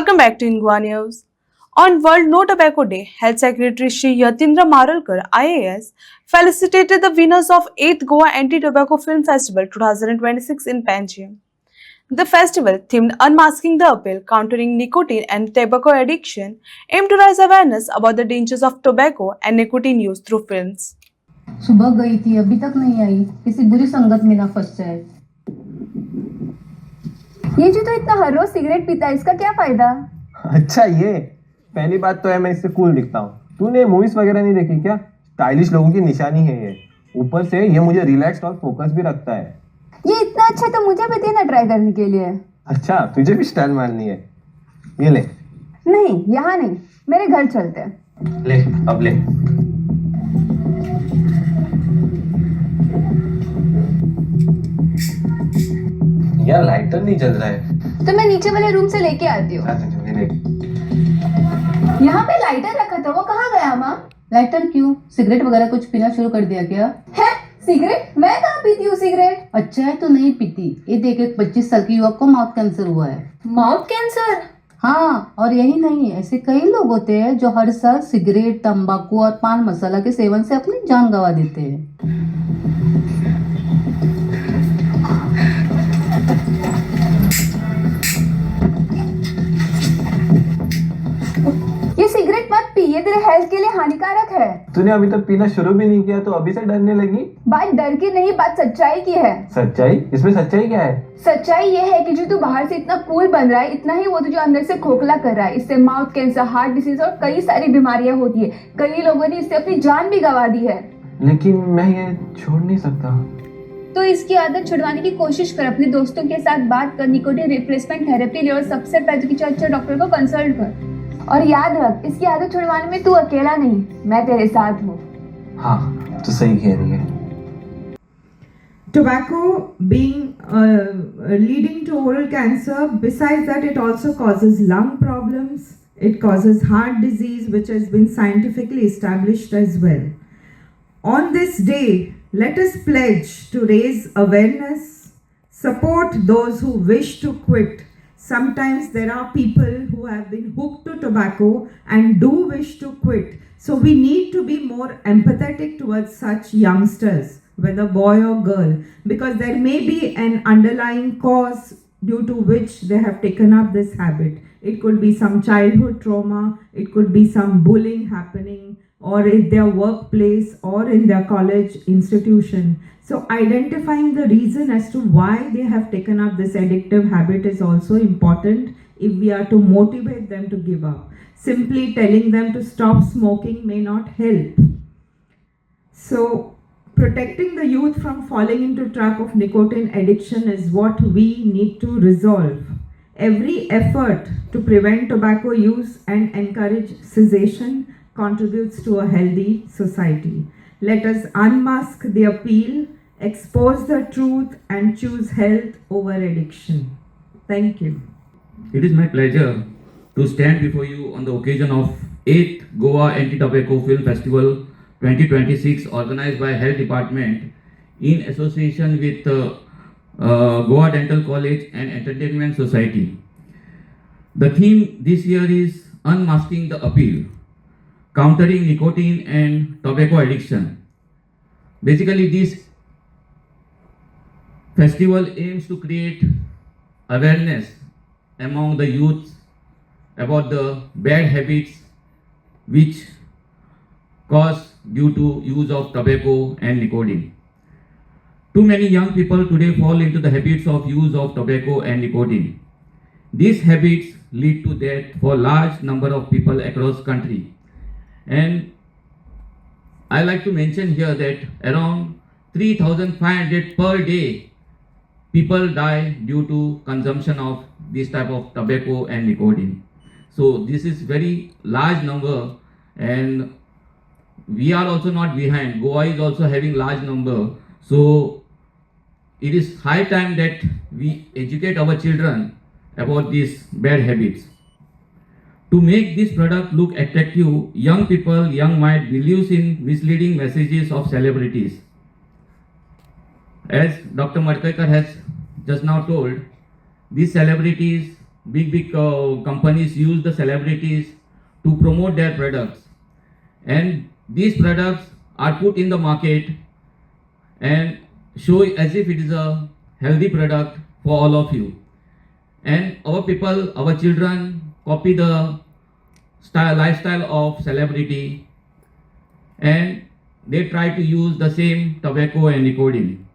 Welcome back to Ingwa News. On World No Tobacco Day, Health Secretary Shri Yatindra Maralkar, IAS, felicitated the winners of 8th Goa Anti-Tobacco Film Festival 2026 in Panjim. The festival, themed Unmasking the Appeal, Countering Nicotine and Tobacco Addiction, aimed to raise awareness about the dangers of tobacco and nicotine use through films. सुबह गई थी, अभी तक नहीं आई, किसी बुरी संगत में ना फंस जाए। ये जो तो इतना हर रोज सिगरेट पीता है, इसका क्या फायदा? अच्छा, ये पहली बात तो है मैं इससे कूल दिखता हूँ। तूने मूवीज वगैरह नहीं देखी क्या? स्टाइलिश लोगों की निशानी है ये। ऊपर से ये मुझे रिलैक्स्ड और फोकस भी रखता है। ये इतना अच्छा है तो मुझे भी देना ट्राई करने के लिए। अच्छा, तुझे भी स्टाइल मारनी है? ये ले। नहीं, यहाँ नहीं, मेरे घर चलते हैं। ले, अब ले। यार लाइटर नहीं जल रहा है। तो मैं नीचे वाले रूम से लेके आती हूँ। यहाँ पे लाइटर रखा था, वो कहाँ गया माँ? लाइटर क्यों? सिगरेट वगैरह कुछ पीना शुरू कर दिया क्या? है सिगरेट? मैं कहाँ पीती हूँ सिगरेट? अच्छा है तो नहीं पीती। ये देख, एक 25 साल की युवक को माउथ कैंसर हुआ है। Mouth cancer? हाँ, और यही नहीं, ऐसे कई लोग होते हैं जो हर साल सिगरेट, तंबाकू और पान मसाला के सेवन से अपनी जान गंवा देते हैं। ये सिगरेट मत पी, ये तेरे हेल्थ के लिए हानिकारक है। तूने अभी तक पीना शुरू भी नहीं किया तो अभी से डरने लगी? बात डर की नहीं, बात सच्चाई की है। सच्चाई? इसमें सच्चाई क्या है? सच्चाई ये है कि जो तू बाहर से इतना कूल बन रहा है, इतना ही वो तुझे अंदर से खोखला कर रहा है। इससे माउथ कैंसर, हार्ट डिसीज और कई सारी बीमारियां होती है। कई लोगों ने इससे अपनी जान भी गंवा दी है। लेकिन मैं ये छोड़ नहीं सकता। तो इसकी आदत छुड़वाने की कोशिश कर, अपने दोस्तों के साथ बात कर, निकोटिन रिप्लेसमेंट थेरेपी ले और सबसे पहले किसी अच्छे डॉक्टर को कंसल्ट कर। और याद रख, इसकी आदत छुड़वाने में तू अकेला नहीं, मैं तेरे साथ हूँ। हाँ, तो सही कह रही है। Tobacco being leading to oral cancer, besides that it also causes lung problems, it causes heart disease, which has been scientifically established as well. On this day, let us pledge to raise awareness, support those who wish to quit. Sometimes there are people who have been hooked to tobacco and do wish to quit. So we need to be more empathetic towards such youngsters, whether boy or girl, because there may be an underlying cause due to which they have taken up this habit. It could be some childhood trauma, it could be some bullying happening, or in their workplace or in their college institution. So identifying the reason as to why they have taken up this addictive habit is also important if we are to motivate them to give up. Simply telling them to stop smoking may not help. So protecting the youth from falling into trap of nicotine addiction is what we need to resolve. Every effort to prevent tobacco use and encourage cessation contributes to a healthy society. Let us unmask the appeal, expose the truth, and choose health over addiction. Thank you. It is my pleasure to stand before you on the occasion of 8th Goa Anti-Tobacco Film Festival 2026 organized by Health Department in association with Goa Dental College and Entertainment Society. The theme this year is Unmasking the Appeal, Countering Nicotine and Tobacco Addiction. Basically, this festival aims to create awareness among the youth about the bad habits which cause due to use of tobacco and nicotine. Too many young people today fall into the habits of use of tobacco and nicotine. These habits lead to death for large number of people across country. And I like to mention here that around 3,500 per day people die due to consumption of this type of tobacco and nicotine. So this is very large number, and we are also not behind. Goa is also having large number. So it is high time that we educate our children about these bad habits. To make this product look attractive, young people, young mind believes in misleading messages of celebrities. As Dr. Markekar has just now told, these celebrities big companies use the celebrities to promote their products, and these products are put in the market and show as if it is a healthy product for all of you. And our people, our children copy the lifestyle of celebrity, and they try to use the same tobacco and nicotine.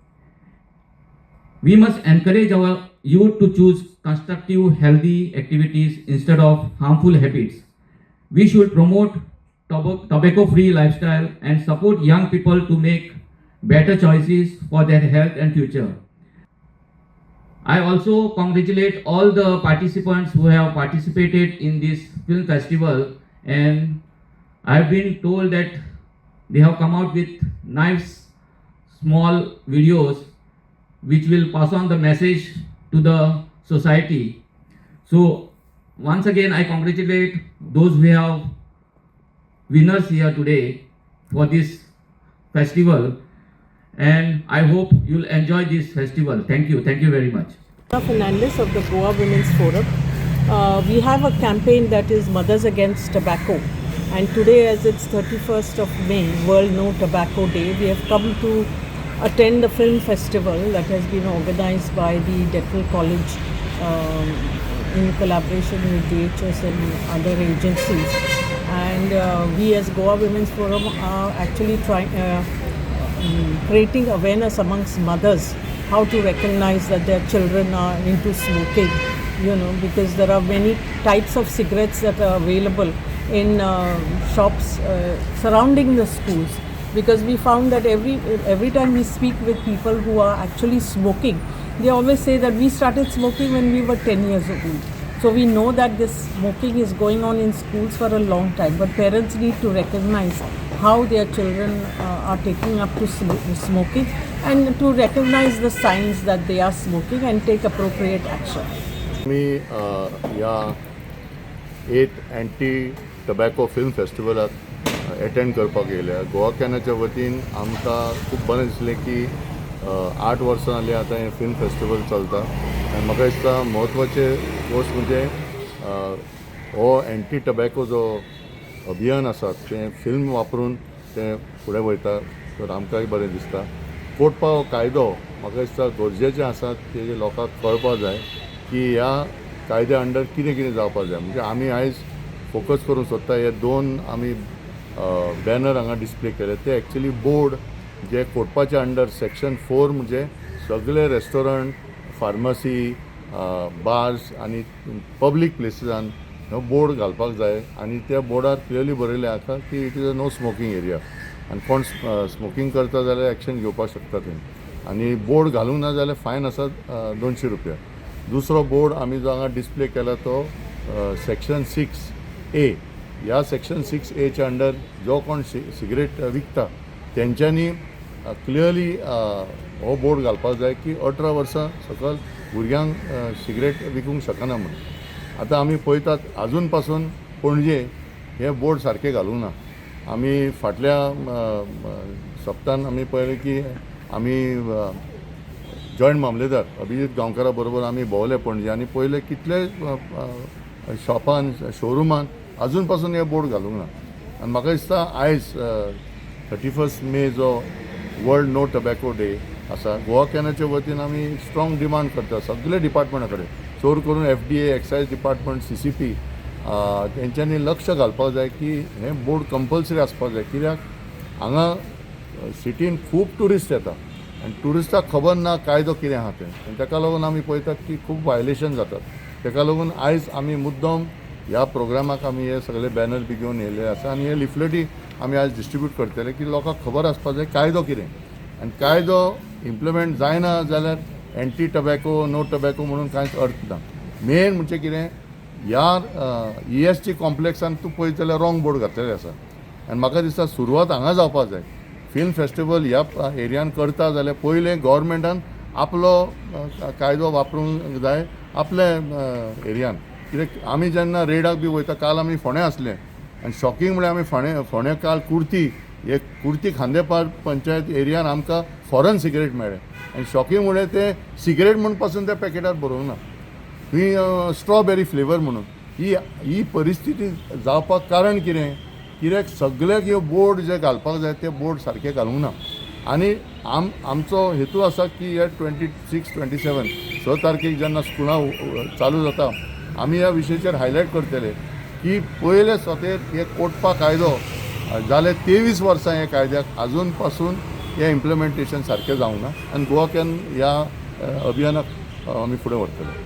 We must encourage our youth to choose constructive, healthy activities instead of harmful habits. We should promote tobacco-free lifestyle and support young people to make better choices for their health and future. I also congratulate all the participants who have participated in this film festival, and I've been told that they have come out with nice small videos which will pass on the message to the society. So once again I congratulate those who have winners here today for this festival, and I hope you'll enjoy this festival. Thank you very much. Fernandez of the Goa Women's Forum. We have a campaign that is Mothers Against Tobacco, and today, as it's 31st of May, World No Tobacco Day, we have come to attend the film festival that has been organized by the Dental College in collaboration with DHS and other agencies. And we as Goa Women's Forum are actually creating awareness amongst mothers how to recognize that their children are into smoking, because there are many types of cigarettes that are available in shops surrounding the schools, because we found that every time we speak with people who are actually smoking, they always say that we started smoking when we were 10 years old. So we know that this smoking is going on in schools for a long time, but parents need to recognize how their children are taking up to smoking, and to recognize the signs that they are smoking and take appropriate action. मी या 8th anti tobacco film फेस्टिवलाक attend करपाक येयल्या. गोवा कॅनाच्या वतीन आमकां खूब बरें दिसलें की 8 वर्सां जालीं आतां हें फिल्म फेस्टिवल चलता, आनी म्हाका दिसता म्हत्वाचे गोश्ट म्हणजे हो एंटी टबॅको जो अभियान आसा तें फिल्म वापरून तें फुडें वयता, तर आमकांय बरें दिसता. कोटपा हो कायदो म्हाका दिसता गरजेचें आसा, तेजे लोकांक कळपा जाय की ह्या कायद्या अंडर कितें कितें जावपा जाय. म्हणजे आमी आयज फोकस करूंक सोदता हे 2 आमी बॅनर हांगा डिस्प्ले केले, ते एक्चुली बोर्ड जे कोटपाच्या अंडर सेक्शन 4 म्हणजे सगळे रेस्टॉरंट, फार्मसी, बार्स आनी पब्लीक प्लेसिसान हो बोर्ड घालपाक जाय, आनी त्या बोर्डार क्लियरली बरयलें आसा की it is a no smoking area, आनी कोण स्मोकींग करता जाल्यार एक्शन घेवपाक शकता थंय. आनी बोर्ड घालूंक ना जाल्यार फायन आसा 200 रुपया. दुसरो बोर्ड आमी जो हांगा डिस्प्ले केला तो सेक्शन 6A. ह्या सेक्शन 6A अंडर जो कोण सिगरेट विकता तेंच्यांनी क्लियरली हो बोर्ड घालपाक जाय की 18 वर्सां सकयल भुरग्यांक सिगरेट विकूंक शकना म्हणून. आतां आमी पळयतात आजून पासून पणजे हे बोर्ड सारके घालूंक ना. आमी फाटल्या सप्तान आमी पळयलें की आमी जॉयंट मामलेदार अभिजीत गांवकारा बरोबर आमी भोंवले पणजे, आनी पळयले कितले शॉपान, शोरुमान आजून पासून हे बोर्ड घालूंक ना. आनी म्हाका दिसता आयज 31st मे जो वर्ल्ड नो टबॅको डे आसा, गोवा कॅनाच्या वतीन आमी स्ट्रॉंग डिमांड करता सगळे डिपार्टमेंटा कडेन, चोर करून FDA, एक्सायज डिपार्टमेंट, CCP तेंच्यांनी लक्ष घालपाक जाय की हे बोर्ड कंपल्सरी आसपाक जाय. कित्याक हांगा सिटीन खूब ट्युरिस्ट येता आनी ट्युरिस्टाक खबर ना कायदो कितें आहा तें, आनी ताका लागून आमी पळयतात की खूब वायलेशन जातात. ताका लागून आयज आमी मुद्दम ह्या प्रोग्रामाक आमी हे सगळे बॅनर बी घेवन येयले आसा, आनी हे लिफलेटी आमी आयज डिस्ट्रिब्यूट करतले की लोकांक खबर आसपाक जाय कायदो कितें, आनी कायदो इम्प्लिमेंट जायना जाल्यार एंटी टबॅको, नो टबॅको म्हणून कांयच अर्थ ना. मेन म्हणजे कितें, ह्या EST कॉम्प्लेक्सान तूं पळयत जाल्यार रॉंग बोर्ड घातलेले आसा, आनी म्हाका दिसता सुरवात हांगा जावपाक जाय. फिल्म फेस्टिवल ह्या एरियान करता जाल्यार पयलें गव्हर्मेंटान आपलो कायदो वापरूंक जाय आपल्या एरियान. कित्याक आमी जेन्ना रेडाक बी वयता, काल आमी फोंड्या आसले आनी शॉकींग म्हळ्यार आमी फोंड्या काल कुर्ती खांदेपार पंचायत एरियान आमकां फॉरेन सिगरेट मेळ्ळे, आनी शॉकींग म्हळ्यार ते सिगरेट म्हणून पासून त्या पॅकेटार बरोवंक ना. खंय स्ट्रॉबेरी फ्लेवर म्हणून ही परिस्थिती जावपाक कारण कितें कित्याक सगळ्याक ह्यो बोर्ड जे घालपाक जाय ते बोर्ड सारके घालूंक ना आनी आमचो हेतू आसा की हे 26, 27 6 तारखेक जेन्ना स्कुलां चालू जाता आमी ह्या विशयाचेर हायलायट करतले की पयले स्वतेर हे कोटपा कायदो जाले 23 वर्सां हे कायद्याक आजून पासून हे इम्प्लिमेंटेशन सारकें जावंक ना आनी गोवा कॅन ह्या अभियानाक आमी फुडें व्हरतले.